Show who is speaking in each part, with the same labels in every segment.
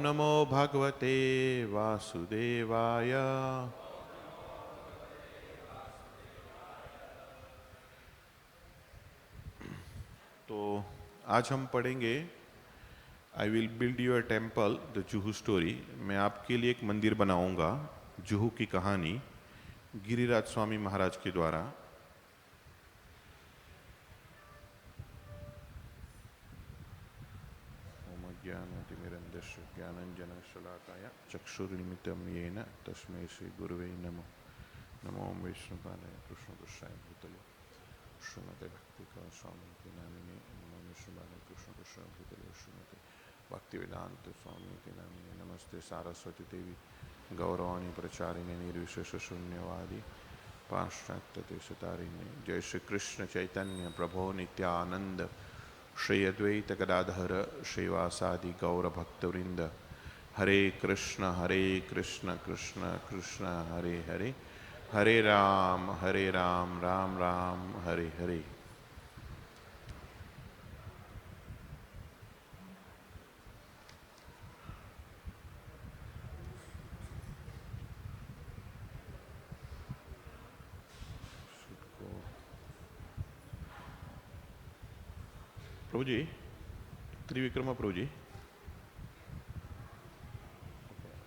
Speaker 1: नमो भगवते वासुदेवाय। तो आज हम पढ़ेंगे I will build you a temple the Juhu story. मैं आपके लिए एक मंदिर बनाऊंगा, जुहू की कहानी गिरिराज स्वामी महाराज के द्वारा। ओम ज्ञानतिमिरन्धस्य ज्ञानञ्जनशलाकाय चक्षुर्निमित्तं येन तस्मै श्री गुरुवे नमः। नमो विष्णुपादाय कृष्णकृष्णाय भूतले श्रीमते भक्तिका स्वामी नामिने। नमो विष्णुपादाय कृष्णकृष्णाय भूतले श्रीमते भक्तिवेदांत स्वामी नामिने। नमस्ते सारस्वती देवी गौरवाणी प्रचारिणे निर्विशेष शून्यवादी पाश्चात्य देशतारिणे। जय श्री कृष्ण चैतन्य प्रभो नित्यानंद श्री अद्वैत गदाधर श्रीवासादि गौर भक्तवृंद। Hare Krishna Krishna Krishna Hare Hare, Hare Ram Ram Ram Hare Hare. Prabhu ji, Trivikrama Prabhu ji,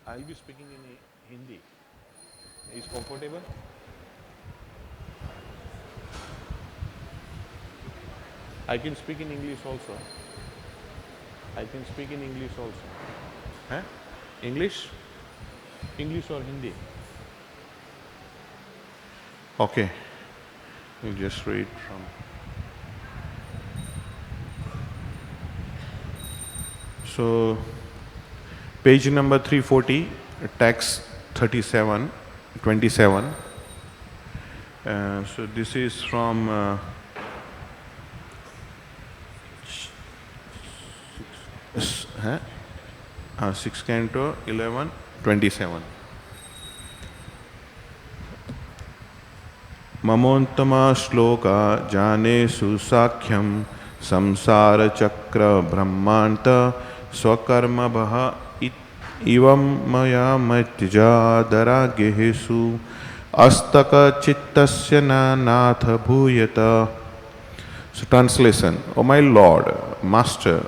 Speaker 1: I will be speaking in Hindi. Is comfortable? I can speak in English also. I can speak in English also. Huh? English? English or Hindi? Okay. We'll just read from. So, page number 340, text 27. So this is from sixth canto 11:27. ममोन्तमा shloka जानेषु साख्यं संसार चक्र ब्रह्मांत स्वकर्मभः इवं मया मत्यजादरागेषु अस्तक चित्तस्य नाथ भूयत. So translation: O my Lord, Master,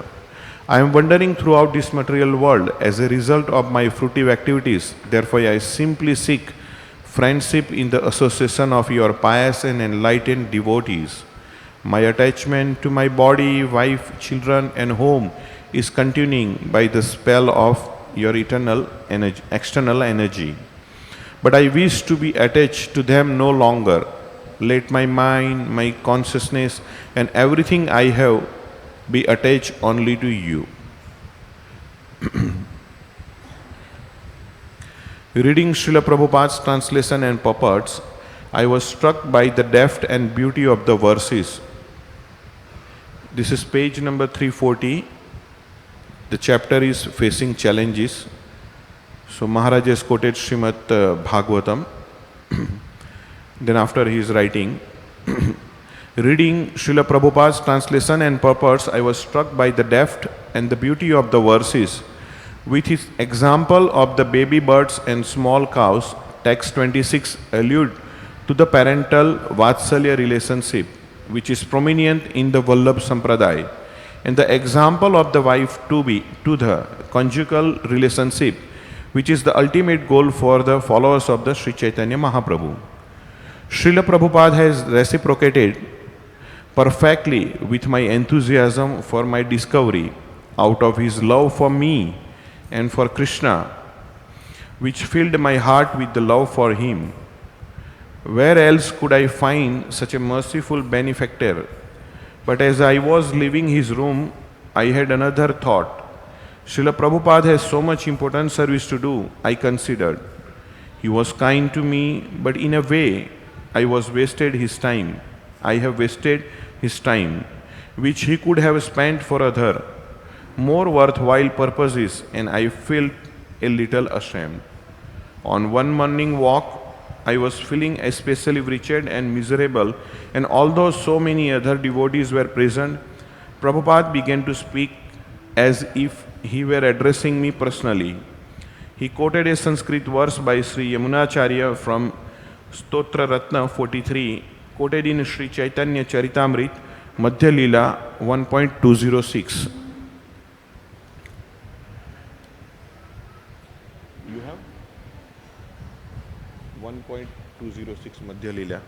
Speaker 1: I am wandering throughout this material world as a result of my fruitive activities. Therefore, I simply seek friendship in the association of your pious and enlightened devotees. My attachment to my body, wife, children, and home is continuing by the spell of your eternal energy, external energy. But I wish to be attached to them no longer. Let my mind, my consciousness, and everything I have be attached only to you. Reading Srila Prabhupada's translation and purports, I was struck by the depth and beauty of the verses. This is page number 340. The chapter is facing challenges. So Maharaj has quoted Srimad Bhagavatam. Then after he is writing, reading Srila Prabhupada's translation and purpose, I was struck by the depth and the beauty of the verses. With his example of the baby birds and small cows, text 26 allude to the parental Vatsalya relationship, which is prominent in the Vallabh Sampradaya, and the example of the wife to the conjugal relationship, which is the ultimate goal for the followers of the Sri Chaitanya Mahaprabhu. Srila Prabhupada has reciprocated perfectly with my enthusiasm for my discovery out of his love for me and for Krishna, which filled my heart with the love for him. Where else could I find such a merciful benefactor? But as I was leaving his room, I had another thought. Srila Prabhupada has so much important service to do, I considered. He was kind to me, but in a way, I have wasted his time, which he could have spent for other, more worthwhile purposes, and I felt a little ashamed. On one morning walk, I was feeling especially wretched and miserable, and although so many other devotees were present, Prabhupada began to speak as if he were addressing me personally. He quoted a Sanskrit verse by Sri Yamunacharya from Stotra Ratna 43, quoted in Sri Chaitanya Charitamrit, Madhya Leela 1.206. You have 1.206 Madhya Leela.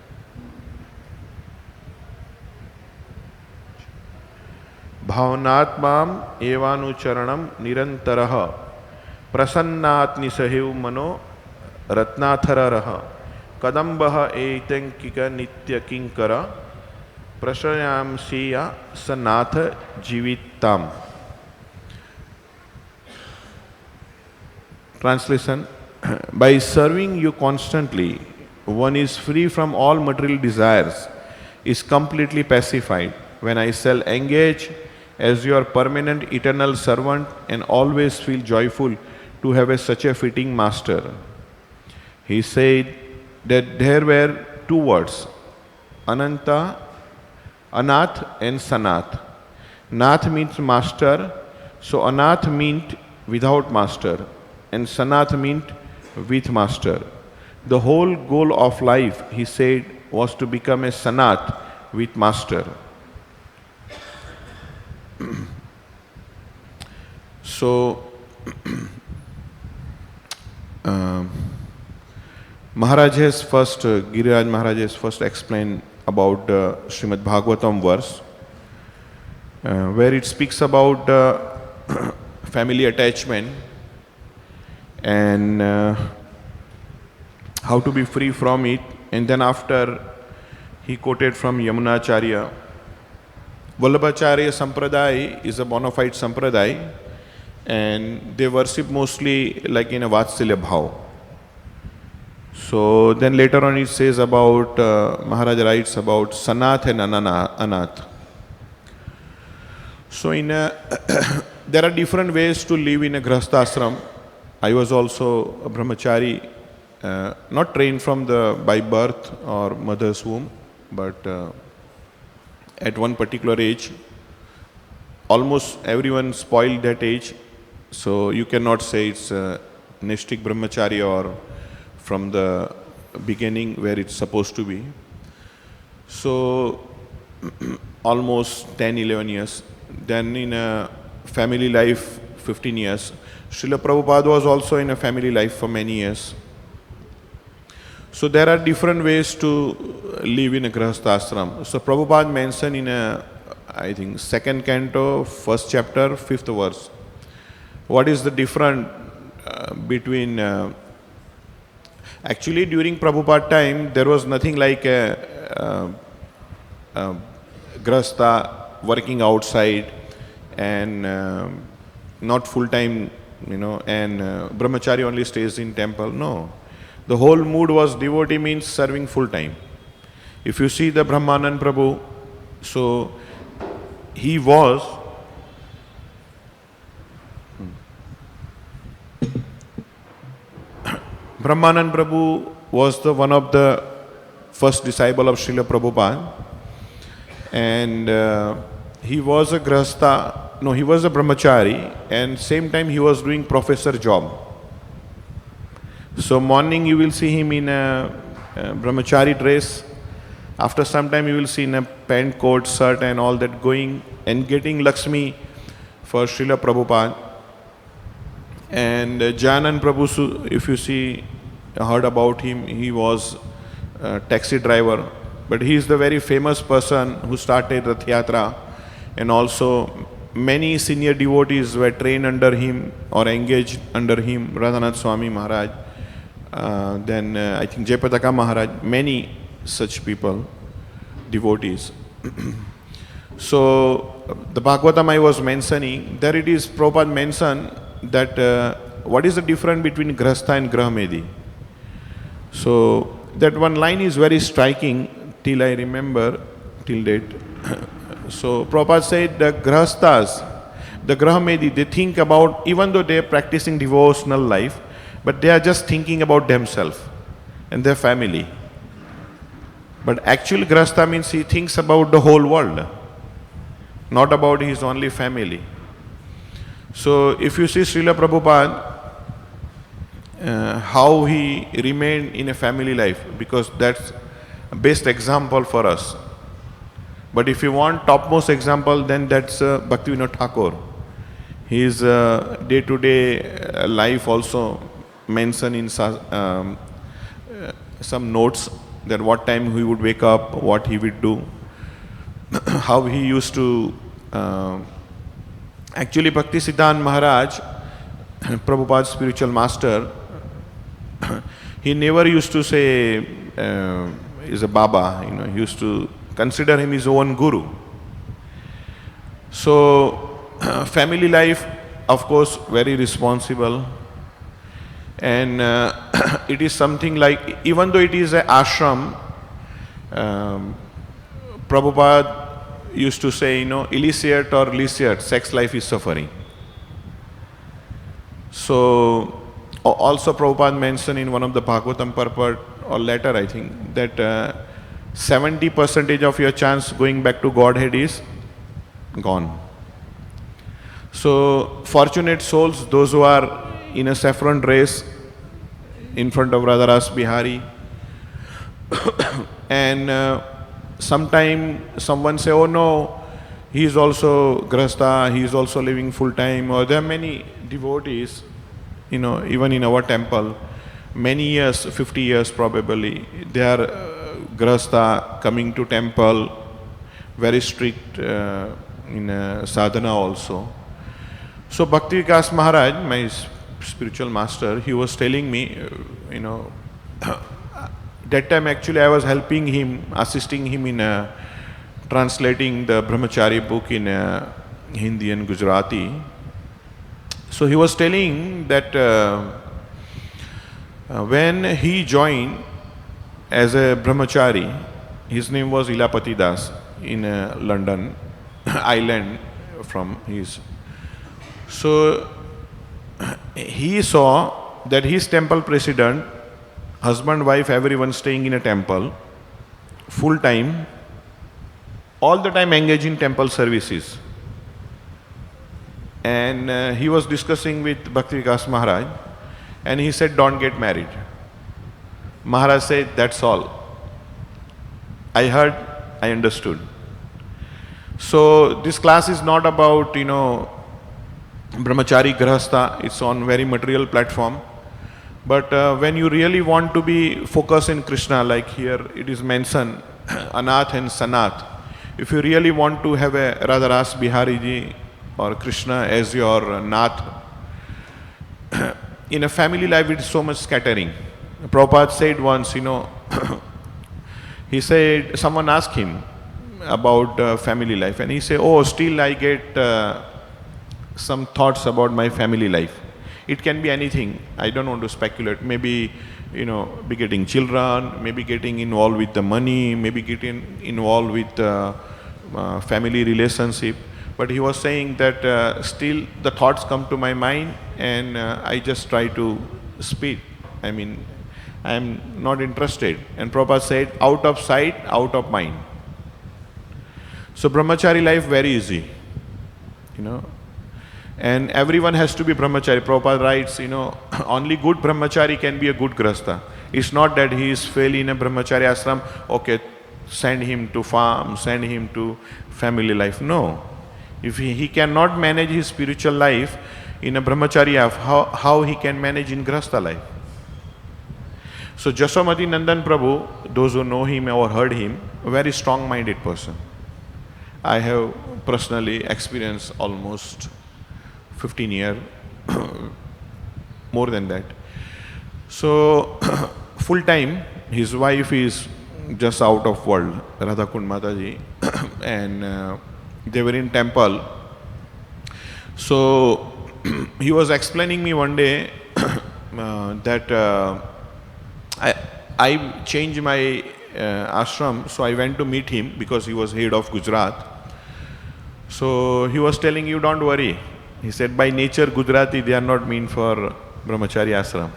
Speaker 1: भावनात्माम एवानुचरणम निरंतरः प्रसन्नात्निसहेव मनो रत्नाथरः कदम्बः एतंकिक नित्य किंकर प्रशयांसीया सनाथ जीविताम. Translation: by serving you constantly, one is free from all material desires, is completely pacified. When I shall engage as your permanent eternal servant and always feel joyful to have such a fitting master. He said that there were two words, Ananta, Anath and Sanath. Nath means master, so Anath meant without master, and Sanath meant with master. The whole goal of life, he said, was to become a Sanath with master. So, Maharaj has first, Giriraj Maharaj has first explained about the Srimad Bhagavatam verse, where it speaks about family attachment and how to be free from it. And then after, he quoted from Yamunacharya. Vallabhacharya Sampradaya is a bona fide Sampradaya, and they worship mostly like in a Vatsalya Bhav. So then later on it says about, Maharaj writes about Sanath and Anath. So there are different ways to live in a Grahastha ashram. I was also a brahmachari, not trained by birth or mother's womb, but at one particular age, almost everyone spoiled that age, so you cannot say it's Nishtik Brahmacharya or from the beginning where it's supposed to be. So almost 10-11 years. Then in a family life, 15 years. Srila Prabhupada was also in a family life for many years. So there are different ways to live in a Grahastha ashram. So Prabhupada mentioned in I think 2nd canto, 1st chapter, 5th verse. What is the difference between... actually during Prabhupada time, there was nothing like a Grahastha working outside and not full-time, and Brahmachari only stays in temple. No. The whole mood was devotee means serving full time. If you see the Brahmanand Prabhu, so he was Brahmanand Prabhu was one of the first disciple of Srila Prabhupada, and he was a Grahastha, he was a Brahmachari, and same time he was doing professor job. So morning you will see him in a Brahmachari dress. After some time you will see in a pant, coat, shirt and all that going and getting Lakshmi for Srila Prabhupada. And Janan Prabhu, if you see, heard about him, he was a taxi driver. But he is the very famous person who started Rath Yatra, and also many senior devotees were trained under him or engaged under him, Radhanath Swami Maharaj. Then I think Jayapataka Maharaj, many such people, devotees. So the Bhagavatam I was mentioning, there it is Prabhupada mentioned that what is the difference between Grahastha and Grahamedi. So that one line is very striking till I remember, till date. So Prabhupada said the Grahasthas, the Grahamedi, they think about, even though they are practicing devotional life, but they are just thinking about themselves and their family. But actual Grahastha means he thinks about the whole world, not about his only family. So if you see Srila Prabhupada, how he remained in a family life, because that's best example for us. But if you want topmost example, then that's Bhaktivinoda Thakur. His day-to-day life also mentioned in some notes, that what time he would wake up, what he would do, how he used to. Actually, Bhakti Siddhanta Maharaj, Prabhupada's spiritual master, he never used to say is a Baba. He used to consider him his own guru. So, family life, of course, very responsible. And it is something like, even though it is an ashram, Prabhupada used to say, illicit or licit, sex life is suffering. So, also Prabhupada mentioned in one of the Bhagavatam purport or letter, I think, that 70% of your chance going back to Godhead is gone. So, fortunate souls, those who are in a saffron race in front of Radharasbihari, and sometime someone say, oh no, he is also grasta, he is also living full time, or there are many devotees, even in our temple, many years, 50 years probably, they are grasta, coming to temple, very strict in sadhana also. So Bhakti Vikas Maharaj, my spiritual master, he was telling me, that time actually I was helping him, assisting him in translating the Brahmachari book in Hindi and Gujarati. So he was telling that when he joined as a Brahmachari, his name was Ilapati Das in London, Ireland from his. So he saw that his temple president, husband, wife, everyone staying in a temple, full time, all the time engaged in temple services. And he was discussing with Bhakti Vikas Maharaj, and he said, don't get married. Maharaj said, that's all. I heard, I understood. So this class is not about, Brahmachari Grahastha, it's on very material platform. But when you really want to be focused in Krishna, like here it is mentioned, Anath and Sanath, if you really want to have a Radharasbihari or Krishna as your Nath, in a family life it is so much scattering. Prabhupada said once, he said, someone asked him about family life, and he said, oh, still I get some thoughts about my family life. It can be anything. I don't want to speculate. Maybe, begetting children, maybe getting involved with the money, maybe getting involved with family relationship. But he was saying that still the thoughts come to my mind, and I just try to speak. I mean, I am not interested. And Prabhupada said, out of sight, out of mind. So brahmachari life very easy, And everyone has to be brahmachari. Prabhupada writes, only good brahmachari can be a good grasta. It's not that he is failing in a brahmachari ashram, okay, send him to farm, send him to family life. No. If he cannot manage his spiritual life in a brahmachari life, how he can manage in grasta life? So Jaswamati Nandan Prabhu, those who know him or heard him, a very strong-minded person. I have personally experienced almost 15 years, more than that. So, full time, his wife is just out of world, Radhakund Mataji, and they were in temple. So, he was explaining me one day that I changed my ashram, so I went to meet him because he was head of Gujarat. So, he was telling, you don't worry. He said, by nature, Gujarati, they are not meant for brahmachari ashram.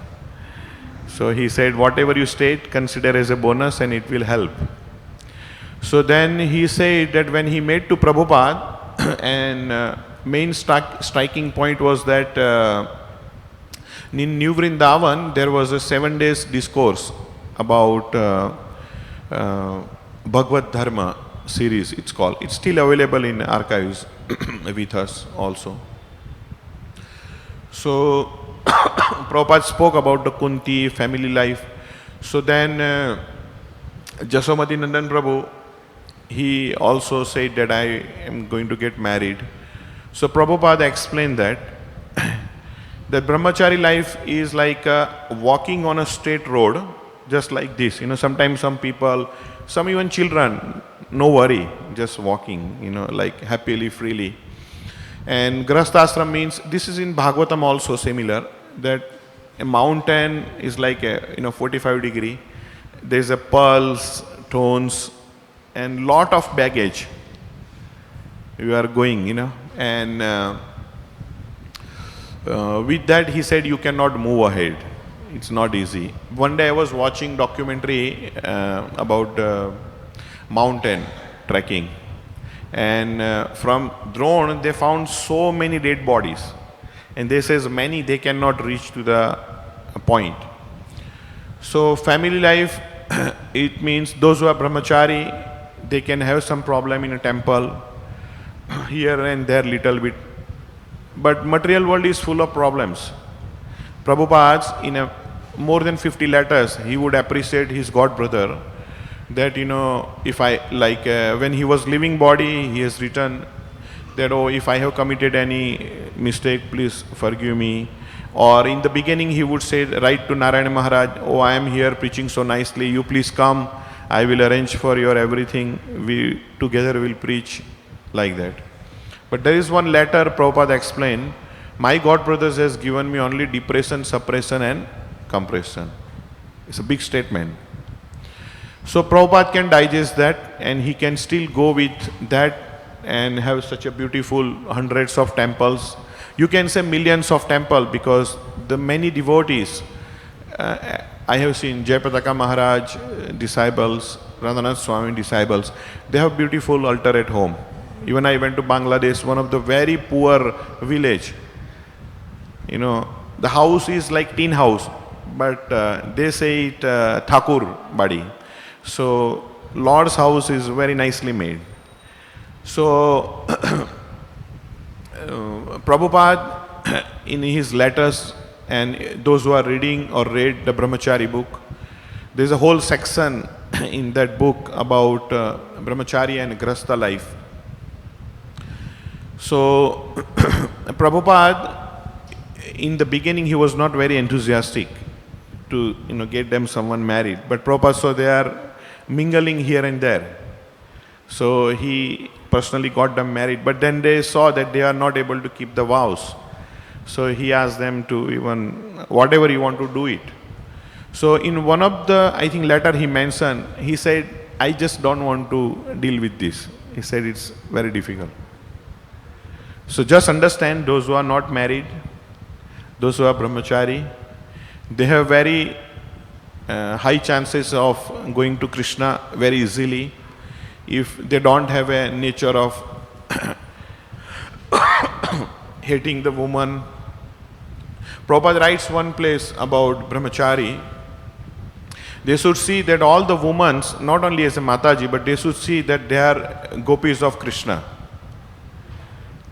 Speaker 1: So he said, whatever you state, consider as a bonus and it will help. So then he said that when he made to Prabhupada, and main striking point was that in New Vrindavan there was a 7 days discourse about Bhagavad Dharma series, it's called. It's still available in archives with us also. So Prabhupada spoke about the Kunti, family life. So then Jasomati Nandan Prabhu, he also said that I am going to get married. So Prabhupada explained that brahmachari life is like walking on a straight road, just like this. Sometimes some people, some even children, no worry, just walking, like happily, freely. And Grahasthashram means, this is in Bhagavatam also similar, that a mountain is like a 45 degree. There's a pulse, tones, and lot of baggage. You are going, and with that he said you cannot move ahead. It's not easy. One day I was watching documentary about mountain trekking, and from drone they found so many dead bodies, and they says many they cannot reach to the point. So family life, it means those who are brahmachari, they can have some problem in a temple, here and there little bit. But material world is full of problems. Prabhupada, in more than 50 letters, he would appreciate his god brother, that if I, like when he was living body, he has written that, oh, if I have committed any mistake, please forgive me. Or in the beginning he would say, write to Narayana Maharaj, oh, I am here preaching so nicely, you please come, I will arrange for your everything, we together will preach, like that. But there is one letter Prabhupada explained, my god brothers has given me only depression, suppression and compression. It's a big statement. So Prabhupada can digest that, and he can still go with that and have such a beautiful hundreds of temples. You can say millions of temples, because the many devotees, I have seen Jayapataka Maharaj disciples, Radhanath Swami disciples, they have beautiful altar at home. Even I went to Bangladesh, one of the very poor village. The house is like tin house, but they say it Thakur badi. So Lord's house is very nicely made. So Prabhupada in his letters, and those who are reading or read the Brahmachari book, there is a whole section in that book about Brahmachari and Grahastha life. So Prabhupada, in the beginning he was not very enthusiastic to get them someone married, but Prabhupada saw they are mingling here and there. So he personally got them married, but then they saw that they are not able to keep the vows. So he asked them to even, whatever you want to do it. So in one of the, I think, letter he mentioned, he said, I just don't want to deal with this. He said it's very difficult. So just understand, those who are not married, those who are brahmachari, they have very high chances of going to Krishna very easily if they don't have a nature of hating the woman. Prabhupada writes one place about brahmachari. They should see that all the women, not only as a Mataji, but they should see that they are gopis of Krishna.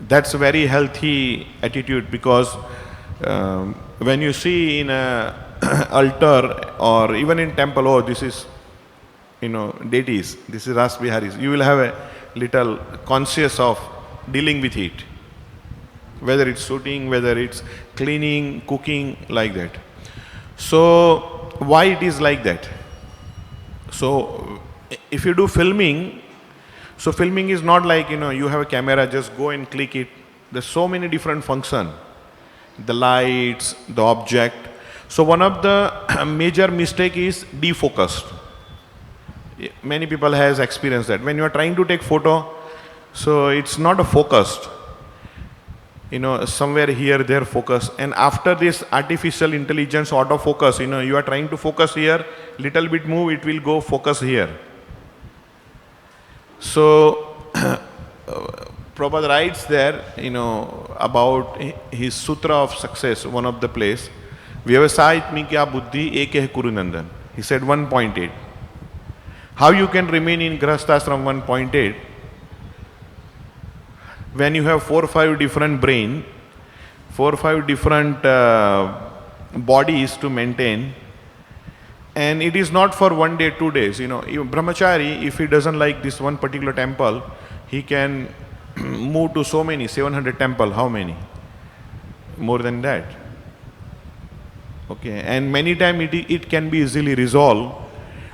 Speaker 1: That's a very healthy attitude, because when you see in a altar or even in temple, oh, this is, deities, this is Rasbiharis, you will have a little conscious of dealing with it. Whether it's shooting, whether it's cleaning, cooking, like that. So, why it is like that? So, if you do filming, so filming is not like, you have a camera, just go and click it. There's so many different functions. The lights, the object. So one of the major mistake is defocused. Many people has experienced that. When you are trying to take photo, so it's not a focused. Somewhere here, there focus. And after this artificial intelligence autofocus, you are trying to focus here, little bit move, it will go focus here. So Prabhupada writes there, about his Sutra of Success, one of the place, Vyavasayitmi kya buddhi ek hai Kurunandan. He said 1.8. How you can remain in Grahasthashram 1.8 when you have 4 or 5 different brain, 4 or 5 different bodies to maintain, and it is not for 1 day, 2 days. Even brahmachari, if he doesn't like this one particular temple, he can move to so many, 700 temple, how many? More than that. Okay, and many times it can be easily resolved.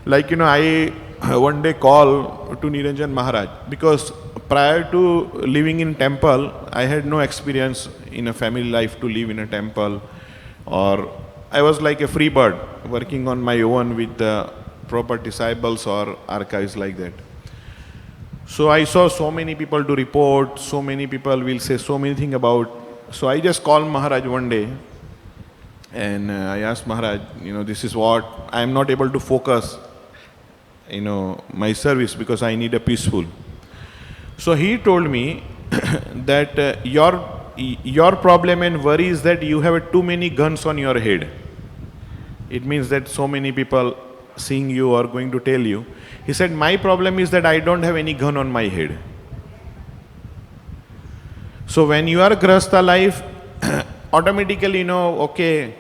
Speaker 1: Like, I one day call to Niranjan Maharaj, because prior to living in temple, I had no experience in a family life to live in a temple, or I was like a free bird working on my own with the proper disciples or archives like that. So I saw so many people to report, so many people will say so many things about. So I just called Maharaj one day and I asked Maharaj, this is what, I am not able to focus, my service because I need a peaceful. So he told me that your problem and worry is that you have too many guns on your head. It means that so many people seeing you are going to tell you. He said, my problem is that I don't have any gun on my head. So when you are grahastha life, automatically okay,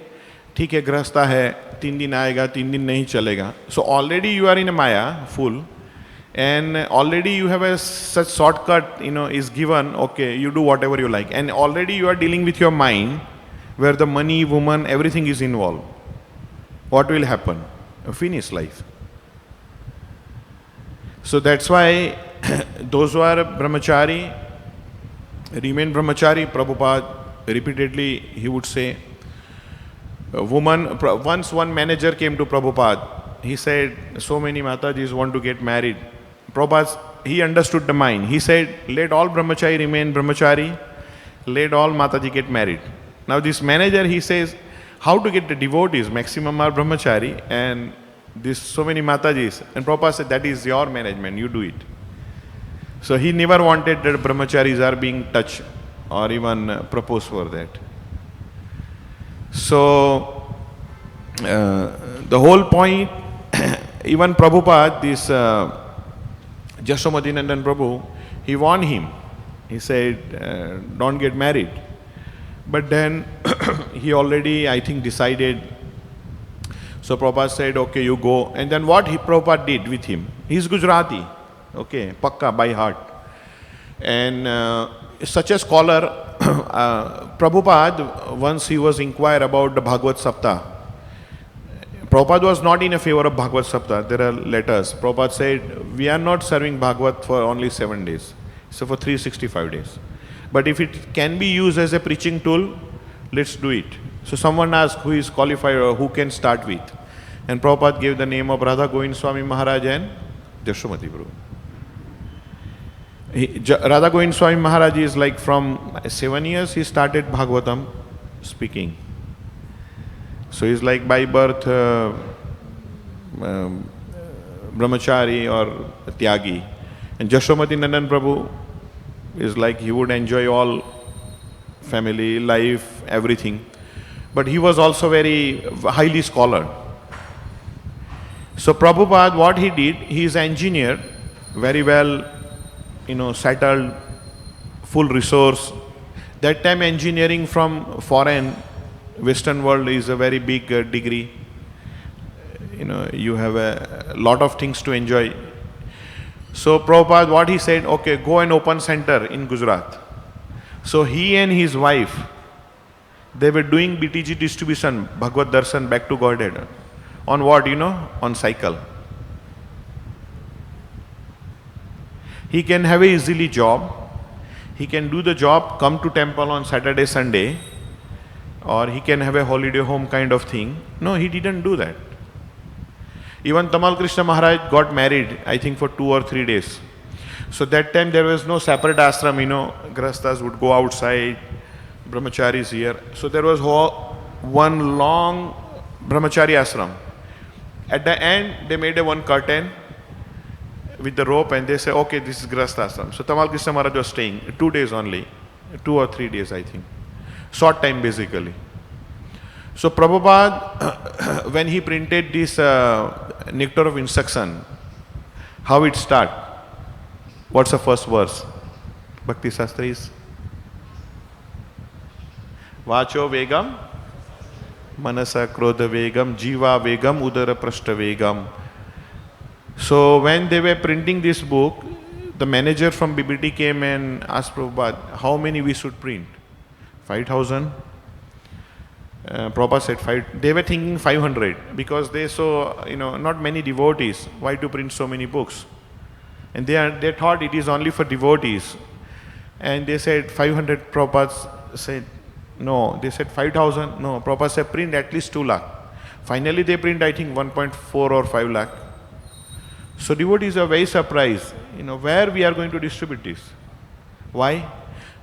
Speaker 1: ठीक है गृहस्था है, 3 दिन आएगा, 3 दिन नहीं चलेगा. So already you are in a maya full, and already you have a such shortcut is given. Okay, you do whatever you like, and already you are dealing with your mind, where the money, woman, everything is involved. What will happen? A finished life. So that's why those who are brahmachari remain brahmachari. Prabhupada repeatedly he would say, once one manager came to Prabhupada, he said, so many Matajis want to get married. Prabhupada, he understood the mind. He said, let all brahmachari remain brahmachari, let all Mataji get married. Now this manager, he says, how to get the devotees? Maximum are brahmachari and this so many Matajis. And Prabhupada said, that is your management, you do it. So he never wanted that brahmacharis are being touched or even proposed for that. So the whole point, even Prabhupada, this Jashomadinandan Prabhu, he warned him. He said, don't get married. But then he already, I think, decided. So Prabhupada said, okay, you go. And then what Prabhupada did with him? He's Gujarati, okay, pakka by heart. And such a scholar, Prabhupada, once he was inquired about the Bhagavat Saptah. Prabhupada was not in a favor of Bhagavat Saptah. There are letters. Prabhupada said, we are not serving Bhagavat for only 7 days. So for 365 days. But if it can be used as a preaching tool, let's do it. So someone asked who is qualified or who can start with. And Prabhupada gave the name of Radha Govind Swami Maharaj and Jashamati Prabhu. Radha Govind Swami Maharaj is like from 7 years he started Bhagavatam speaking. So he's like by birth brahmachari or tyagi. And Jashamati Nandan Prabhu is like he would enjoy all family, life, everything. But he was also very highly scholar. So Prabhupada, what he did, he is an engineer, very well, settled, full resource. That time engineering from foreign, Western world is a very big degree. You have a lot of things to enjoy. So Prabhupada, what he said, okay, go and open center in Gujarat. So he and his wife, they were doing BTG distribution, Bhagavad Darshan, back to Godhead. On what, on cycle. He can have a easily job. He can do the job, come to temple on Saturday, Sunday, or he can have a holiday home kind of thing. No, he didn't do that. Even Tamal Krishna Maharaj got married, I think for 2 or 3 days. So that time there was no separate ashram, Grahasthas would go outside, brahmacharis here. So there was one long brahmachari ashram. At the end, they made one curtain with the rope, and they say, okay, this is Grahastha ashram. So Tamal Krishna Maharaj was staying 2 days only, 2 or 3 days I think, short time basically. So Prabhupada, when he printed this Nectar of Instruction, how it start? What's the first verse? Bhakti Shastra is Vacho Vegam, Manasa Krodha Vegam, Jiva Vegam, Udara Prashta Vegam. So when they were printing this book, the manager from BBT came and asked Prabhupada, how many we should print? 5,000? Prabhupada said 5. They were thinking 500 because they saw, not many devotees. Why to print so many books? And they thought it is only for devotees. And they said 500. Prabhupada said no. They said 5,000. No. Prabhupada said print at least 2 lakh. Finally they print I think 1.4 or 5 lakh. So devotees are very surprised, where we are going to distribute this. Why?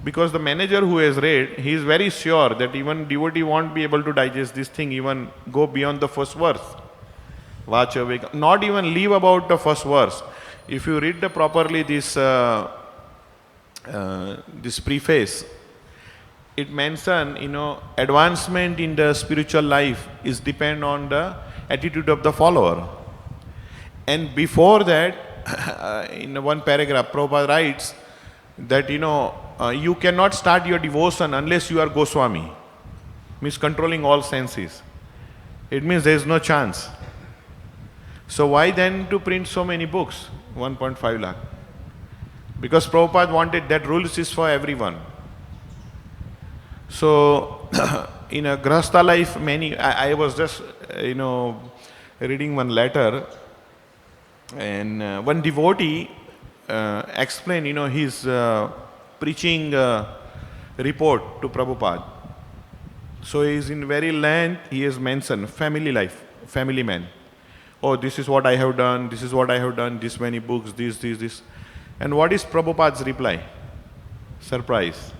Speaker 1: Because the manager who has read, he is very sure that even devotee won't be able to digest this thing, even go beyond the first verse. Vacha Vegam. Not even leave about the first verse. If you read properly this preface, it mentions, advancement in the spiritual life is depend on the attitude of the follower. And before that, in one paragraph, Prabhupada writes that, you cannot start your devotion unless you are Goswami, means controlling all senses. It means there is no chance. So why then to print so many books, 1.5 lakh? Because Prabhupada wanted that rules is for everyone. So in a Grahastha life, I was just, reading one letter, and one devotee explained, his preaching report to Prabhupada. So he is in very length, he has mentioned family life, family man. Oh, this is what I have done, this is what I have done, this many books, this. And what is Prabhupada's reply? Surprise.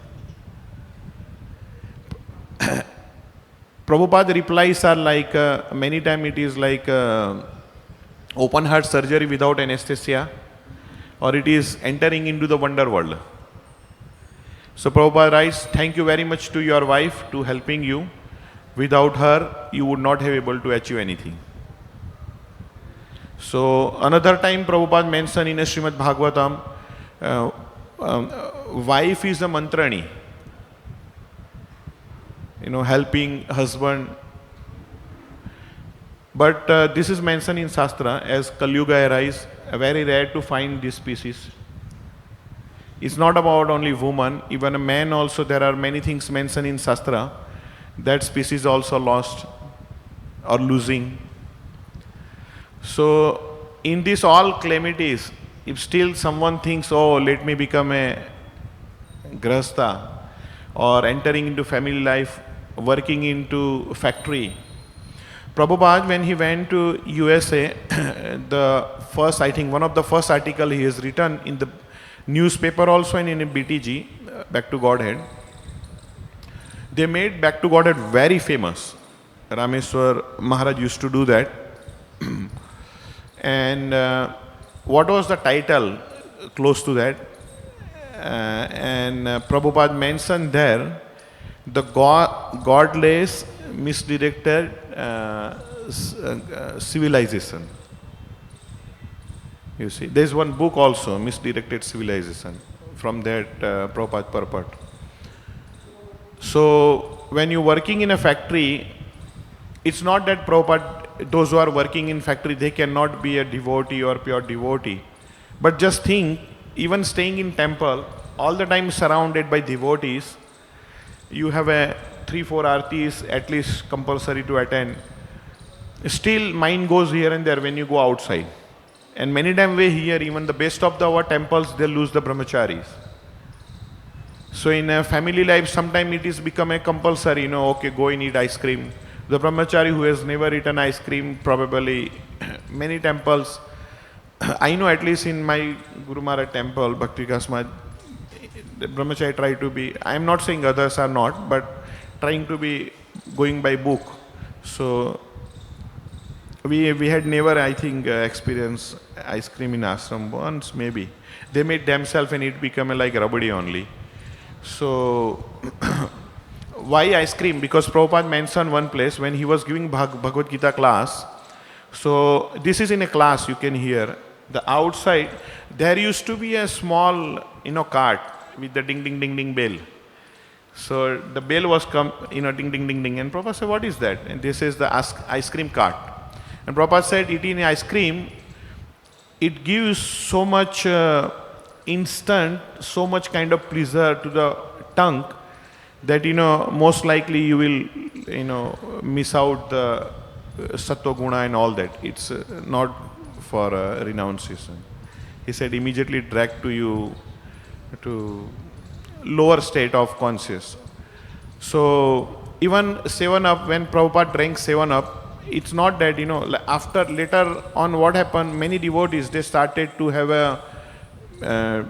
Speaker 1: Prabhupada's replies are like, many times it is like open heart surgery without anesthesia, or it is entering into the wonder world. So Prabhupada writes, thank you very much to your wife to helping you. Without her, you would not have able to achieve anything. So another time Prabhupada mentioned in a Srimad Bhagavatam, wife is a mantrani, helping husband. But this is mentioned in Shastra as Kali Yuga arise, very rare to find this species. It's not about only woman, even a man also. There are many things mentioned in Shastra. That species also lost or losing. So in this all calamities, if still someone thinks, oh, let me become a Grahastha, or entering into family life, working into factory. Prabhupada, when he went to USA, one of the first article he has written in the newspaper also and in a BTG, Back to Godhead, they made Back to Godhead very famous. Rameswar Maharaj used to do that. And what was the title close to that? And Prabhupada mentioned there, the godless, misdirected civilization. You see, there is one book also, Misdirected Civilization, from that Prabhupada purport. So when you're working in a factory, it's not that Prabhupada, those who are working in factory, they cannot be a devotee or pure devotee. But just think, even staying in temple, all the time surrounded by devotees, you have 3-4 aratis at least compulsory to attend. Still mind goes here and there when you go outside. And many times we hear even the best of our temples, they lose the brahmacharis. So in a family life, sometimes it is become a compulsory, okay, go and eat ice cream. The brahmachari who has never eaten ice cream, probably many temples, I know at least in my Guru Maharaj temple, Bhakti Kasma, the brahmachari try to be, I am not saying others are not, but trying to be going by book. So We had never, I think, experienced ice cream in ashram. Once maybe. They made themselves and it became like rabdi only. So, why ice cream? Because Prabhupada mentioned one place when he was giving Bhagavad-gita class. So, this is in a class, you can hear. The outside, there used to be a small, cart with the ding, ding, ding, ding bell. So, the bell was ding, ding, ding, ding. And Prabhupada said, what is that? And this is the ice cream cart. And Prabhupada said, eating ice cream, it gives so much instant, so much kind of pleasure to the tongue that, most likely you will, miss out the sattva guna and all that. It's not for renunciation. He said, immediately drag to you to lower state of conscious. So, even 7-Up, when Prabhupada drank 7-Up, it's not that, after later on what happened, many devotees, they started to have a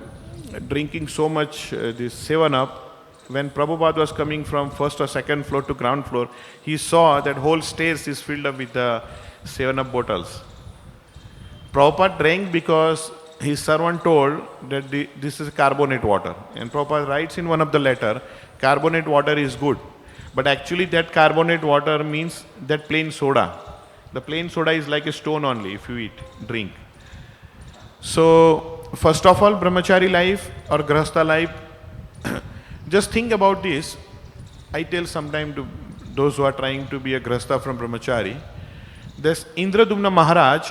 Speaker 1: drinking so much this 7-Up. When Prabhupada was coming from first or second floor to ground floor, he saw that whole stairs is filled up with the 7-Up bottles. Prabhupada drank because his servant told that this is carbonate water. And Prabhupada writes in one of the letter, carbonate water is good. But actually that carbonate water means that plain soda. The plain soda is like a stone only if you drink. So, first of all, brahmachari life or grahastha life, just think about this. I tell sometime to those who are trying to be a grahastha from brahmachari, this Indradumna Maharaj,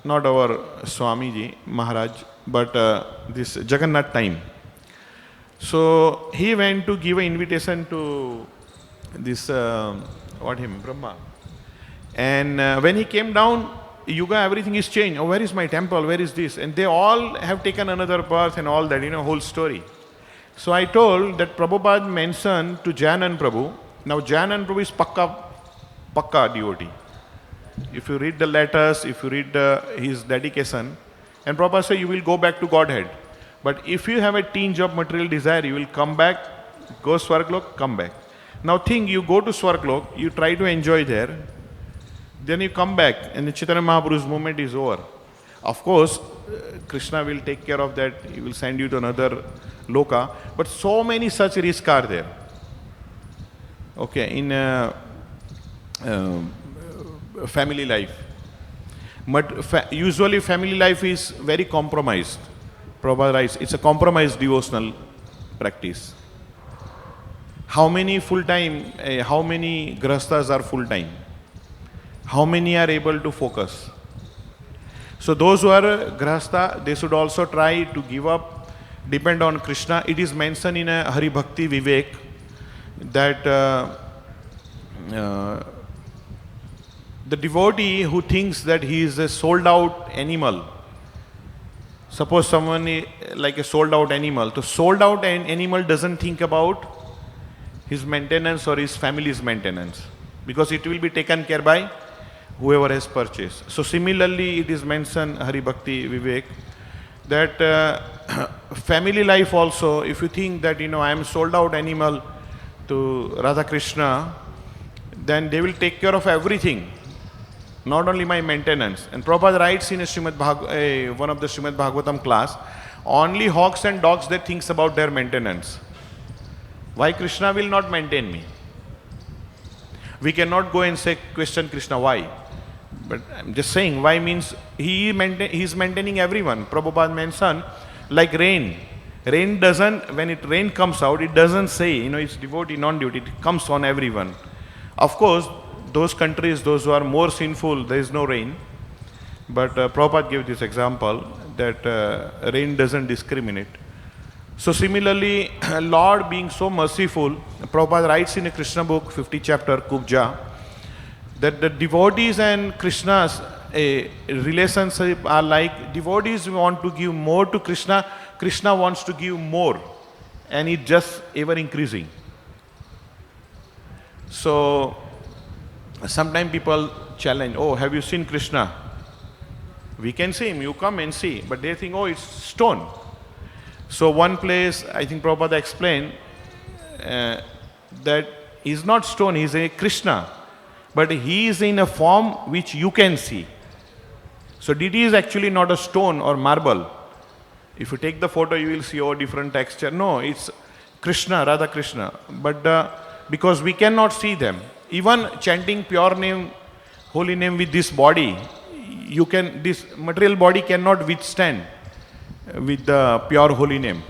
Speaker 1: not our Swamiji Maharaj, but this Jagannath time. So, he went to give an invitation to this, Brahma. And when he came down, Yuga, everything is changed. Oh, where is my temple? Where is this? And they all have taken another birth and all that, whole story. So I told that Prabhupada mentioned to Janan Prabhu. Now Janan Prabhu is Pakka devotee. If you read the letters, if you read his dedication, and Prabhupada said you will go back to Godhead. But if you have a tinge of material desire, you will come back, go Swarglok, come back. Now think, you go to Swarglok, you try to enjoy there, then you come back and the Chaitanya Mahaprabhu's movement is over. Of course, Krishna will take care of that, he will send you to another loka, but so many such risks are there. Okay, in family life. But usually family life is very compromised. Prabhupada writes, it's a compromised devotional practice. How many full-time, how many grahasthas are full-time? How many are able to focus? So those who are grahastha, they should also try to give up, depend on Krishna. It is mentioned in a Hari Bhakti Vivek that the devotee who thinks that he is a sold-out animal, suppose someone is like a sold-out animal, so sold-out animal doesn't think about his maintenance or his family's maintenance, because it will be taken care by whoever has purchased. So similarly, it is mentioned Hari Bhakti Vivek that family life also, if you think that I am sold out animal to Radha Krishna, then they will take care of everything, not only my maintenance. And Prabhupada writes in a one of the Srimad Bhagavatam class, only hogs and dogs that thinks about their maintenance. Why Krishna will not maintain me? We cannot go and say, question Krishna, why? But I'm just saying, why means he is maintaining everyone. Prabhupada mentioned, like rain. Rain doesn't, when rain comes out, it doesn't say, it's devotee, non-devotee, it comes on everyone. Of course, those countries, those who are more sinful, there is no rain. But Prabhupada gave this example that rain doesn't discriminate. So similarly, Lord being so merciful, Prabhupada writes in a Krishna book, 50 chapter, Kubja, that the devotees and Krishna's relationship are like devotees want to give more to Krishna, Krishna wants to give more, and it just ever increasing. So sometimes people challenge, oh, have you seen Krishna? We can see him, you come and see, but they think, oh, it's stone. So one place, I think Prabhupada explained that he's not stone, he's a Krishna. but he is in a form which you can see. So deity is actually not a stone or marble. If you take the photo, you will see different texture. No, it's Krishna, Radha Krishna. But because we cannot see them, even chanting pure name, holy name with this body, this material body cannot withstand with the pure holy name.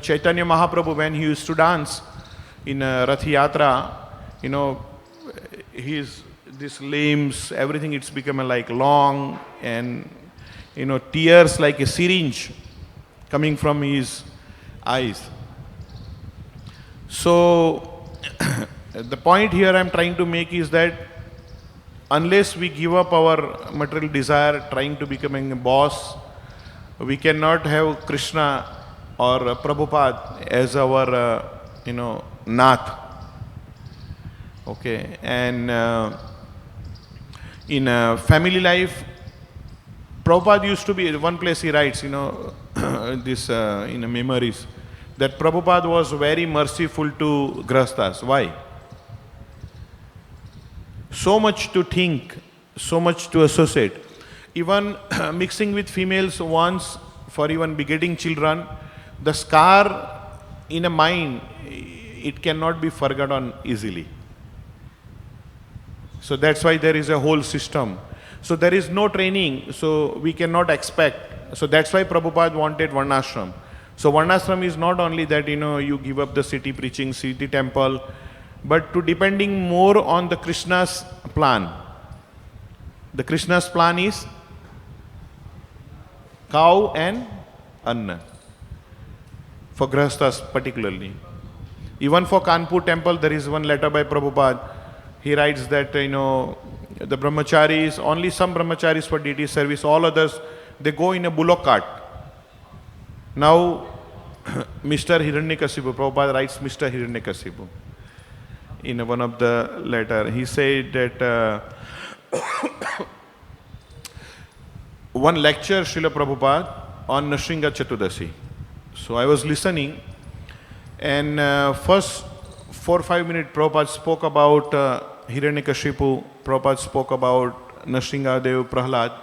Speaker 1: Chaitanya Mahaprabhu, when he used to dance in Rath Yatra, these limbs, everything, it's become like long, and tears like a syringe coming from his eyes. So the point here I'm trying to make is that unless we give up our material desire, trying to becoming a boss, we cannot have Krishna or Prabhupada as our, Nath. Okay, and in family life, Prabhupada used to be, one place he writes, this in memories, that Prabhupada was very merciful to Grahasthas. Why? So much to think, so much to associate. Even mixing with females once, for even begetting children, the scar in a mind, it cannot be forgotten easily. So that's why there is a whole system. So there is no training, so we cannot expect. So that's why Prabhupada wanted Varnashram. So Varnashram is not only that, you give up the city preaching, city temple, but to depending more on the Krishna's plan. The Krishna's plan is cow and anna, for Grahasthas particularly. Even for Kanpur temple, there is one letter by Prabhupada. He writes that, the brahmacharis, only some brahmacharis for deity service, all others, they go in a bullock cart. Now, Mr. Hiranyakasipu, Prabhupada writes Mr. Hiranyakasipu in one of the letter. He said that one lecture, Srila Prabhupada, on Nrsimha Chaturdasi. So I was listening, and first 4 or 5 minutes Prabhupada spoke about Hiranyakashipu, Prabhupada spoke about Nrsimha Dev, Prahlad.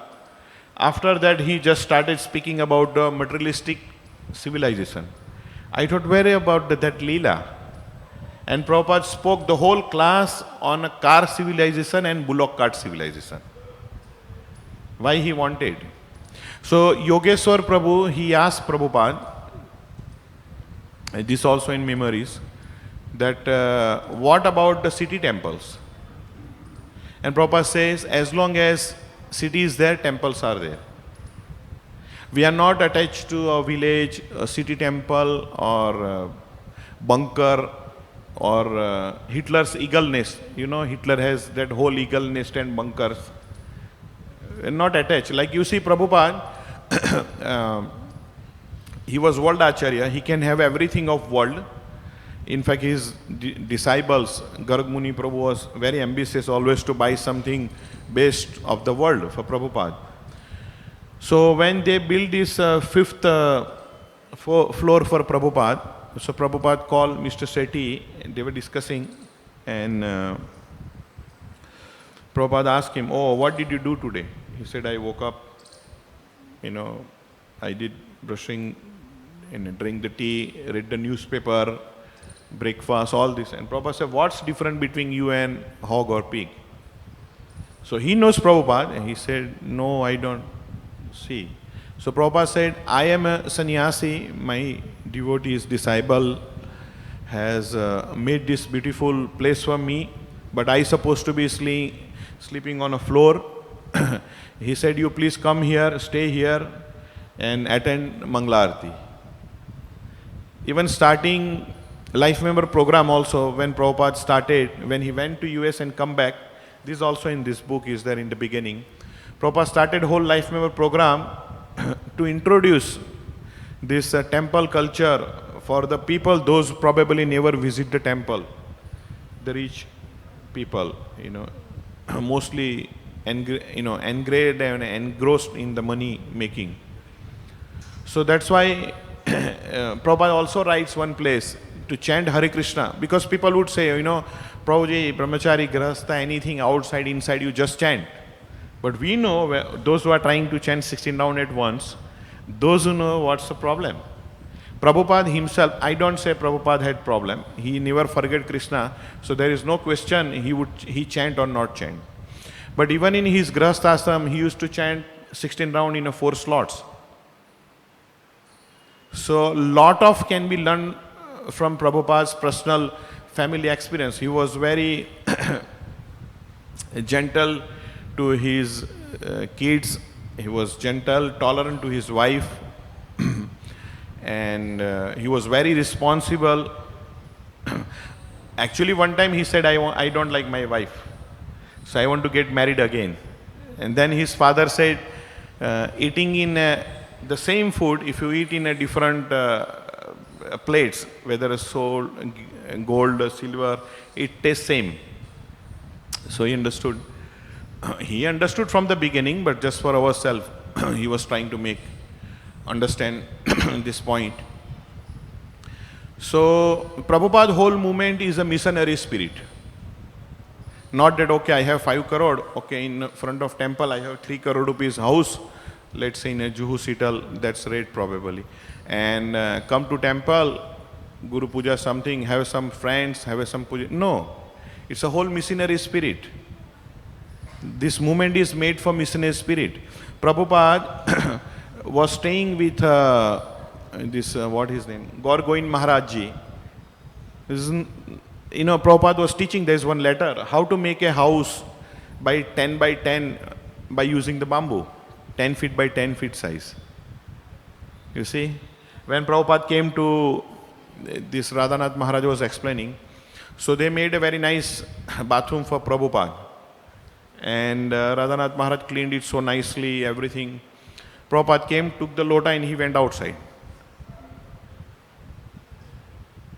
Speaker 1: After that, he just started speaking about the materialistic civilization. I thought, where about that Leela? And Prabhupada spoke the whole class on a car civilization and bullock cart civilization. Why he wanted? So Yogeshwar Prabhu, he asked Prabhupada, this also in memories, that what about the city temples? And Prabhupada says, as long as city is there, temples are there. We are not attached to a village, a city temple, or a bunker, or Hitler's eagle nest. Hitler has that whole eagle nest and bunkers. Not attached. Like you see Prabhupada, he was world acharya. He can have everything of world. In fact, his disciples, Garg Muni Prabhu, was very ambitious always to buy something best of the world for Prabhupada. So when they built this fifth floor for Prabhupada, so Prabhupada called Mr. Sethi, and they were discussing, and Prabhupada asked him, oh, what did you do today? He said, I woke up, I did brushing, drink the tea, read the newspaper, breakfast, all this. And Prabhupada said, what's different between you and hog or pig? So he knows Prabhupada, and he said, no, I don't see. So Prabhupada said, I am a sannyasi, my devotee's disciple has made this beautiful place for me, but I supposed to be sleeping on a floor. He said, you please come here, stay here, and attend Mangala arati. Even starting life member program also, when Prabhupada started, when he went to US and come back, this also in this book is there in the beginning. Prabhupada started whole life member program to introduce this temple culture for the people, those probably never visit the temple, the rich people, mostly engraved and engrossed in the money making. So that's why Prabhupada also writes one place to chant Hare Krishna, because people would say, Prabhuji, brahmachari, grahastha, anything outside, inside, you just chant. But we know those who are trying to chant 16 rounds at once, those who know what's the problem. Prabhupada himself, I don't say Prabhupada had problem. He never forget Krishna, so there is no question he chant or not chant. But even in his grahasthashram, he used to chant 16 rounds in 4 slots. So lot of can be learned from Prabhupada's personal family experience. He was very gentle to his kids. He was gentle, tolerant to his wife. And he was very responsible. Actually, one time he said, I don't like my wife, so I want to get married again. And then his father said, eating in the same food, if you eat in a different plates, whether it's gold or silver, it tastes same. So he understood. He understood from the beginning, but just for ourselves, he was trying to understand this point. So Prabhupada's whole movement is a missionary spirit. Not that, okay, I have 5 crore, okay, in front of temple I have 3 crore rupees house, let's say in a Juhu Sital, that's rate probably. And come to temple, Guru Puja something, have some friends, have some puja. No, it's a whole missionary spirit. This movement is made for missionary spirit. Prabhupada was staying with what his name? Gaur Govind Maharaj Ji. Prabhupada was teaching, there is one letter, how to make a house by 10 by 10 by using the bamboo, 10 feet by 10 feet size. You see, when Prabhupada came to this, Radhanath Maharaj was explaining, so they made a very nice bathroom for Prabhupada. And Radhanath Maharaj cleaned it so nicely, everything. Prabhupada came, took the lota and he went outside.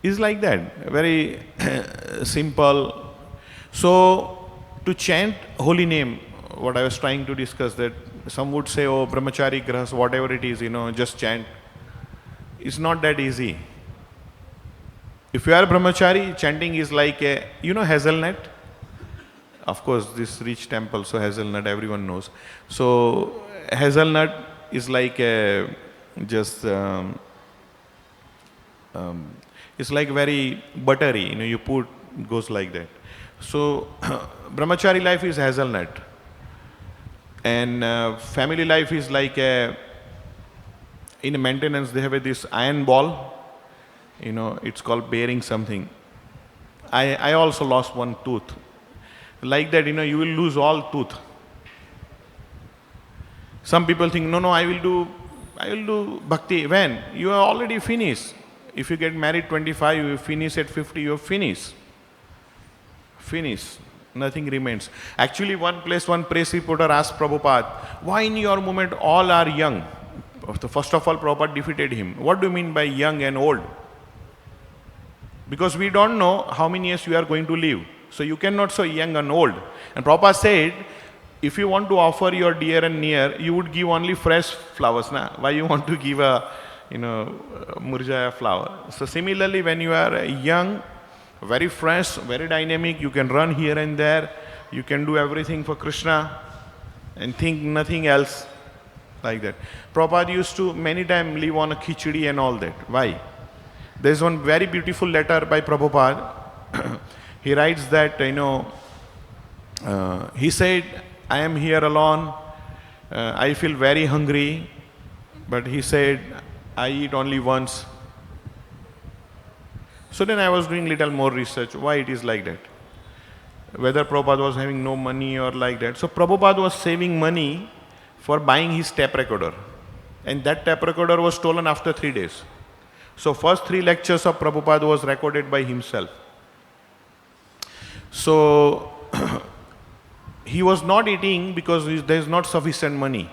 Speaker 1: It's like that, very simple. So, to chant holy name, what I was trying to discuss, that some would say, oh, brahmachari, grahas, whatever it is, just chant. It's not that easy. If you are brahmachari, chanting is like a, hazelnut. Of course, this rich temple, so hazelnut everyone knows. So, hazelnut is like a, just, it's like very buttery, you put, it goes like that. So, brahmachari life is hazelnut. And family life is like in maintenance, they have this iron ball, it's called bearing something. I also lost one tooth. Like that, you will lose all tooth. Some people think, no, I will do bhakti. When? You are already finished. If you get married 25, you finish at 50, you finish. Finish. Nothing remains. Actually, one press reporter asked Prabhupada, why in your movement all are young? First of all, Prabhupada defeated him. What do you mean by young and old? Because we don't know how many years you are going to live. So you cannot say young and old. And Prabhupada said, if you want to offer your dear and near, you would give only fresh flowers. Why you want to give a murjaya flower? So similarly, when you are young, very fresh, very dynamic, you can run here and there, you can do everything for Krishna and think nothing else, like that. Prabhupada used to many times live on a khichdi and all that. Why? There is one very beautiful letter by Prabhupada. He writes that, he said, I am here alone, I feel very hungry, but he said, I eat only once. So then I was doing little more research, why it is like that. Whether Prabhupada was having no money or like that. So Prabhupada was saving money for buying his tape recorder. And that tape recorder was stolen after 3 days. So first 3 lectures of Prabhupada was recorded by himself. So he was not eating because there is not sufficient money.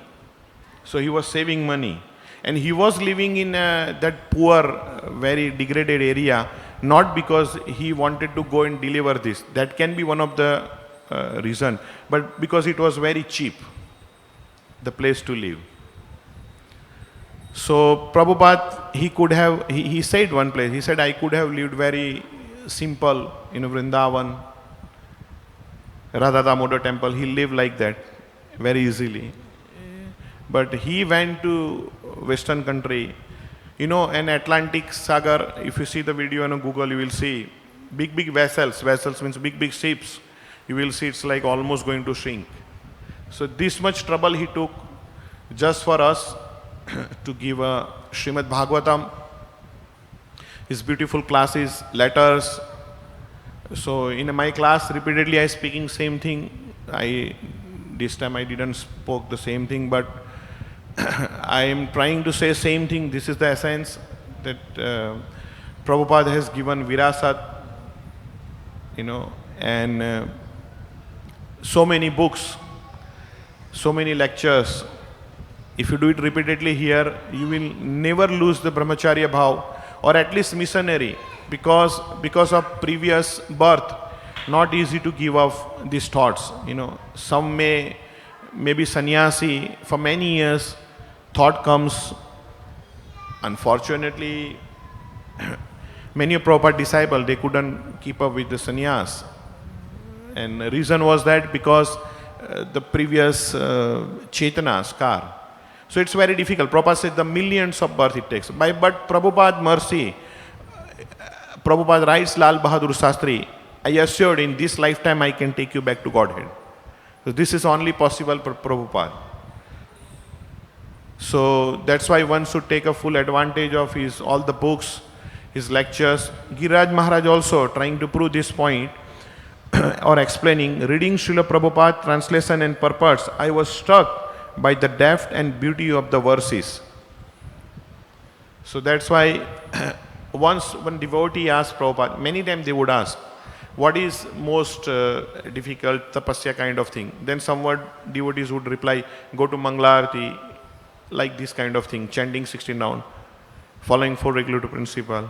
Speaker 1: So he was saving money. And he was living in that poor, very degraded area, not because he wanted to go and deliver this. That can be one of the reason. But because it was very cheap, the place to live. So Prabhupada, he said one place, he said, I could have lived very simple in Vrindavan, Radha Damodar temple. He lived like that very easily. But he went to Western country. An Atlantic Sagar, if you see the video on Google, you will see big, big vessels. Vessels means big, big ships. You will see it's like almost going to shrink. So this much trouble he took just for us to give a Srimad Bhagavatam, his beautiful classes, letters. So in my class, repeatedly I speaking same thing. This time I didn't spoke the same thing, but I am trying to say same thing. This is the essence that Prabhupada has given virasat, and so many books, so many lectures. If you do it repeatedly here, you will never lose the brahmacharya bhav, or at least missionary, because of previous birth, not easy to give up these thoughts. Some may be sannyasi for many years, thought comes. Unfortunately, many of Prabhupada disciples, they couldn't keep up with the sannyas. And the reason was that because the previous Chetana, scar. So it's very difficult. Prabhupada said the millions of birth it takes. But Prabhupada mercy, Prabhupada writes Lal Bahadur Shastri, I assured in this lifetime I can take you back to Godhead. So this is only possible for Prabhupada. So that's why one should take a full advantage of all the books, his lectures. Giriraj Maharaj also trying to prove this point or explaining, reading Srila Prabhupada translation and purports, I was struck by the depth and beauty of the verses. So that's why once one devotee asked Prabhupada, many times they would ask, what is most difficult, tapasya kind of thing? Then somewhat devotees would reply, go to Mangala arati, like this kind of thing, chanting 16 rounds, following 4 regulative principles.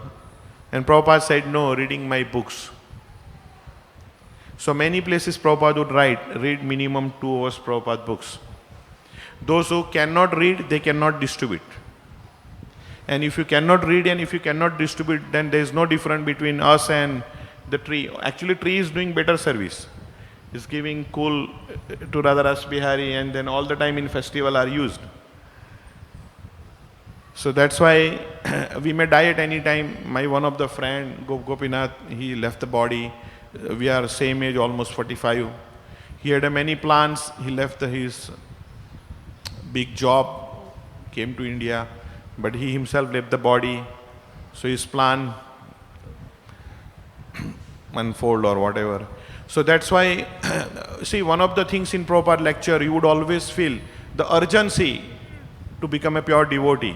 Speaker 1: And Prabhupada said, no, reading my books. So many places Prabhupada would read minimum 2 hours Prabhupada books. Those who cannot read, they cannot distribute. And if you cannot read and if you cannot distribute, then there is no difference between us and the tree. Actually, tree is doing better service. It's giving cool to Radharasbihari, and then all the time in festival are used. So that's why we may die at any time. My one of the friend, Gopinath, he left the body. We are same age, almost 45. He had many plans. He left his big job, came to India, but he himself left the body. So his plan unfold or whatever. So that's why, see, one of the things in Prabhupada lecture, you would always feel the urgency to become a pure devotee,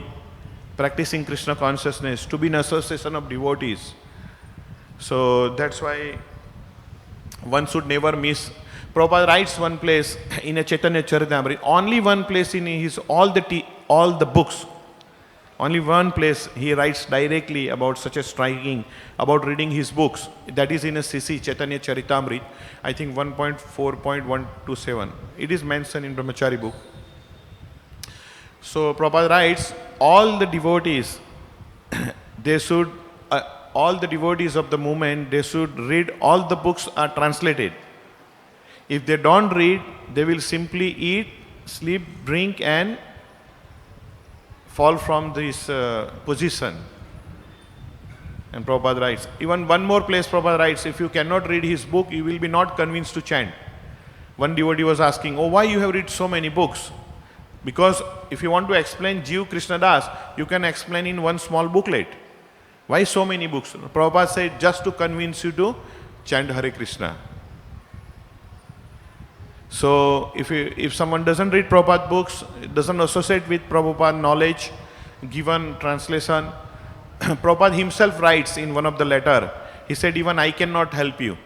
Speaker 1: practicing Krishna consciousness, to be in association of devotees. So that's why one should never miss. Prabhupada writes one place in a Chaitanya Charitamrita, only one place in his all the books, only one place he writes directly about such a striking, about reading his books. That is in a CC, Chaitanya Charitamrita, I think 1.4.127. It is mentioned in Brahmachari book. So Prabhupada writes, all the devotees, they should, all the devotees of the movement, they should read all the books are translated. If they don't read, they will simply eat, sleep, drink and fall from this position. And Prabhupada writes, even one more place Prabhupada writes, if you cannot read his book, you will be not convinced to chant. One devotee was asking, oh, why you have read so many books? Because if you want to explain Jiva Krishna Das, you can explain in one small booklet. Why so many books? Prabhupada said, just to convince you to chant Hare Krishna. So if someone doesn't read Prabhupada books, doesn't associate with Prabhupada knowledge, given translation, Prabhupada himself writes in one of the letter, he said, even I cannot help you.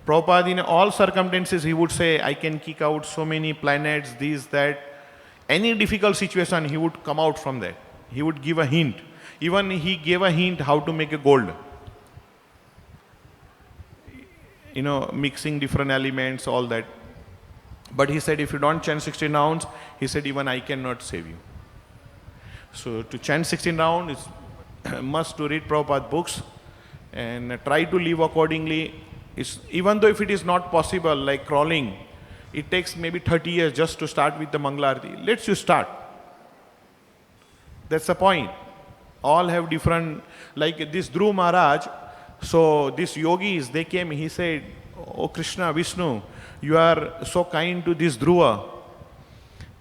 Speaker 1: Prabhupada in all circumstances, he would say, I can kick out so many planets, this, that. Any difficult situation, he would come out from that. He would give a hint. Even he gave a hint how to make a gold. Mixing different elements, all that. But he said, if you don't chant 16 rounds, he said, even I cannot save you. So to chant 16 rounds, it's must to read Prabhupada books and try to live accordingly. It's, even though if it is not possible, like crawling, it takes maybe 30 years just to start with the Mangala arati. Let's you start. That's the point. All have different, like this Dhruv Maharaj. So these yogis, they came, he said, "Oh Krishna, Vishnu, you are so kind to this Dhruva."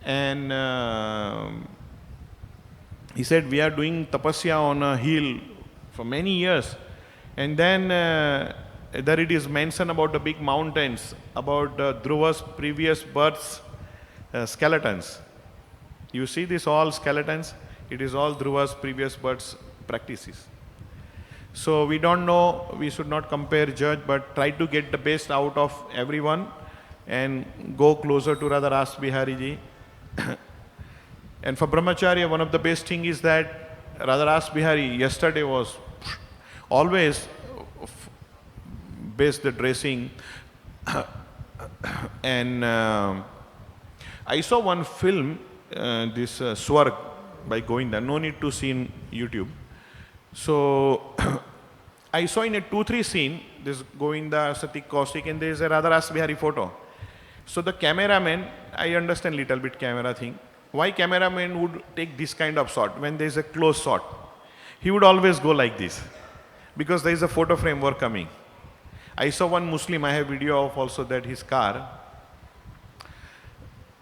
Speaker 1: And he said, "We are doing tapasya on a hill for many years." And then there it is mentioned about the big mountains, about Dhruva's previous births, skeletons. You see this all skeletons? It is all Dhruva's previous births practices. So we don't know, we should not compare, judge, but try to get the best out of everyone and go closer to RadhaRasbihari. And for Brahmacharya, one of the best thing is that RadhaRasbihari yesterday was always best the dressing. And I saw one film, this Swarg by Govinda, no need to see in YouTube. So I saw in a 2-3 scene, this Govinda, Satik Kausik, and there is a RadhaRasbihari photo. So the cameraman, I understand little bit camera thing. Why cameraman would take this kind of shot when there is a close shot? He would always go like this, because there is a photo frame work coming. I saw one Muslim, I have video of also that his car.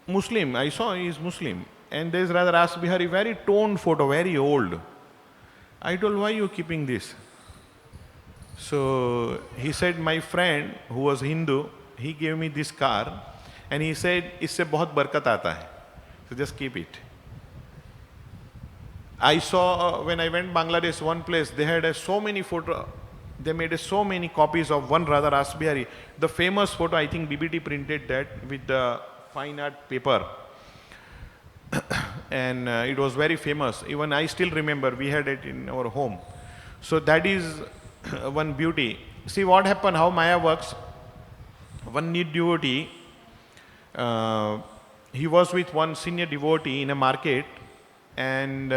Speaker 1: Muslim, I saw he is Muslim. And there is RadhaRasbihari, very toned photo, very old. I told, why are you keeping this? So he said, my friend who was Hindu, he gave me this car and he said, isse bahut barkat aata hai. So just keep it. I saw when I went Bangladesh, one place, they had so many photo, they made so many copies of one RadhaRasbihari. The famous photo, I think BBT printed that with the fine art paper. And it was very famous. Even I still remember, we had it in our home. So that is one beauty. See what happened, how Maya works. One neat devotee, he was with one senior devotee in a market, and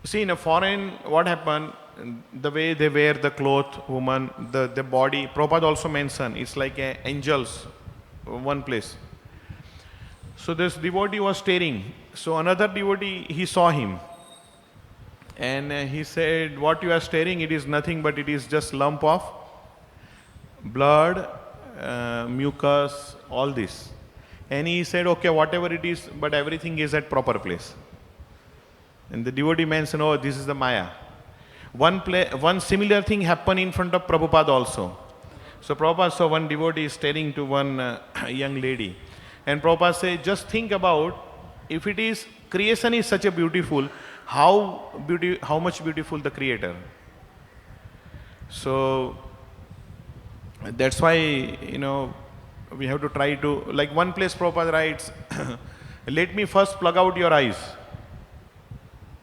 Speaker 1: see in a foreign, what happened, the way they wear the cloth, woman, the body, Prabhupada also mentioned, it's like angels, one place. So this devotee was staring. So another devotee, he saw him. And he said, what you are staring, it is nothing but it is just lump of blood, mucus, all this. And he said, okay, whatever it is, but everything is at proper place. And the devotee mentioned, oh, this is the Maya. One similar thing happened in front of Prabhupada also. So Prabhupada saw one devotee staring to one young lady. And Prabhupada said, just think about, if it is, creation is such a beautiful, how much beautiful the Creator. So that's why, you know, we have to try to, like one place Prabhupada writes, let me first plug out your eyes.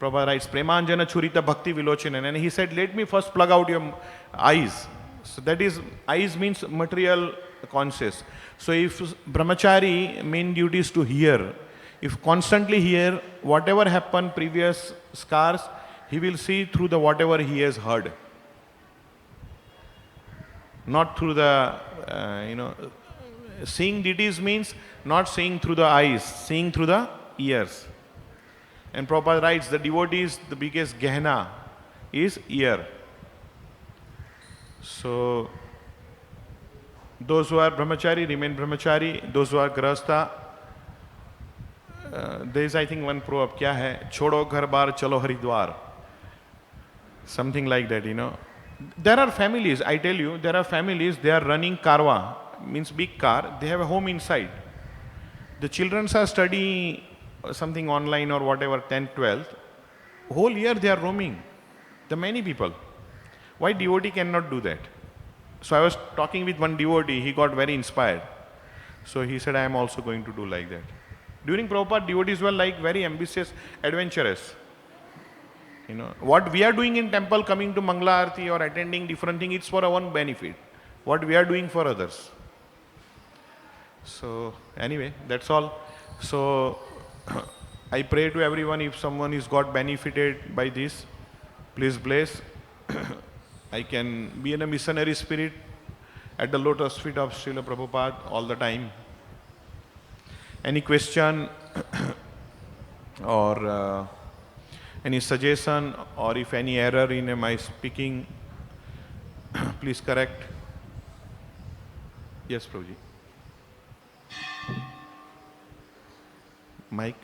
Speaker 1: Prabhupada writes, Premanjana Churita Bhakti Vilochanan. And he said, let me first plug out your eyes. So that is, eyes means material conscious. So if brahmachari, main duty is to hear. If constantly hear, whatever happened previous scars, he will see through the whatever he has heard. Not through the, seeing deities means not seeing through the eyes, seeing through the ears. And Prabhupada writes, the devotees, the biggest gehna is ear. So those who are brahmachari remain brahmachari, those who are grahastha, there is I think one proverb, kya hai? Chodo ghar bar chalo Haridwar. Something like that, you know. There are families, I tell you, there are families, they are running karwa, means big car, they have a home inside. The children are studying something online or whatever, 10th, 12th. Whole year they are roaming. The many people. Why devotee cannot do that? So I was talking with one devotee, he got very inspired. So he said, I am also going to do like that. During Prabhupada, devotees were like very ambitious, adventurous. You know, what we are doing in temple, coming to Mangala arati or attending different things, it's for our own benefit. What we are doing for others. So anyway, that's all. So I pray to everyone, if someone is got benefited by this, please bless. I can be in a missionary spirit at the lotus feet of Srila Prabhupada all the time. Any question or any suggestion, or if any error in my speaking, please correct. Yes, Prabhuji. Mike.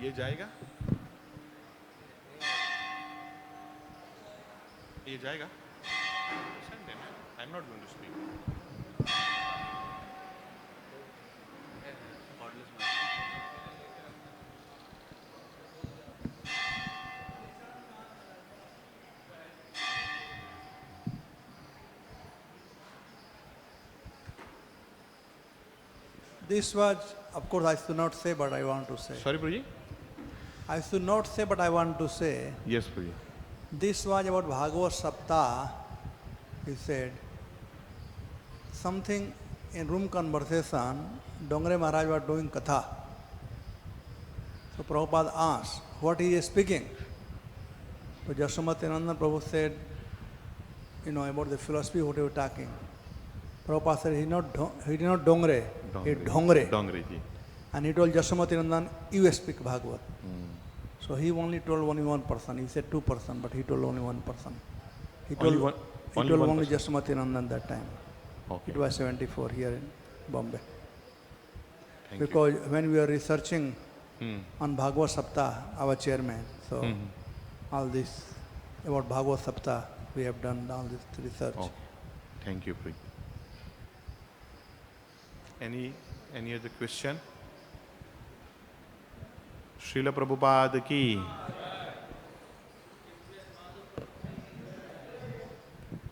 Speaker 1: ये जाएगा? ये जाएगा? Send them. I'm not going to speak.
Speaker 2: This was, of course, I should not say, but I want to say.
Speaker 1: Sorry, Prabhuji?
Speaker 2: I should not say, but I want to say.
Speaker 1: Yes, Prabhuji.
Speaker 2: This was about Bhagavad Saptah. He said something in room conversation. Dongre Maharaj was doing katha. So Prabhupada asked, what he is speaking? So Jaswamati Nandan Prabhu said, about the philosophy, what you were talking. Prabhupada said, he did not dongre, he dhongre.
Speaker 1: Dongre ji.
Speaker 2: And he told Jaswamati Nandan, you speak Bhagavat. So he only told only one person. He said 2 person, but he told only one person. He told only Jaswamati Nandan that time.
Speaker 1: Okay.
Speaker 2: It was 74 here in Bombay.
Speaker 1: Thank
Speaker 2: Because when we were researching
Speaker 1: you.
Speaker 2: on Bhagavad Saptah, our chairman, so all this about Bhagavad Saptah, we have done all this research.
Speaker 1: Okay. Thank you, Prabhuji. Any other question? Srila Prabhupada ki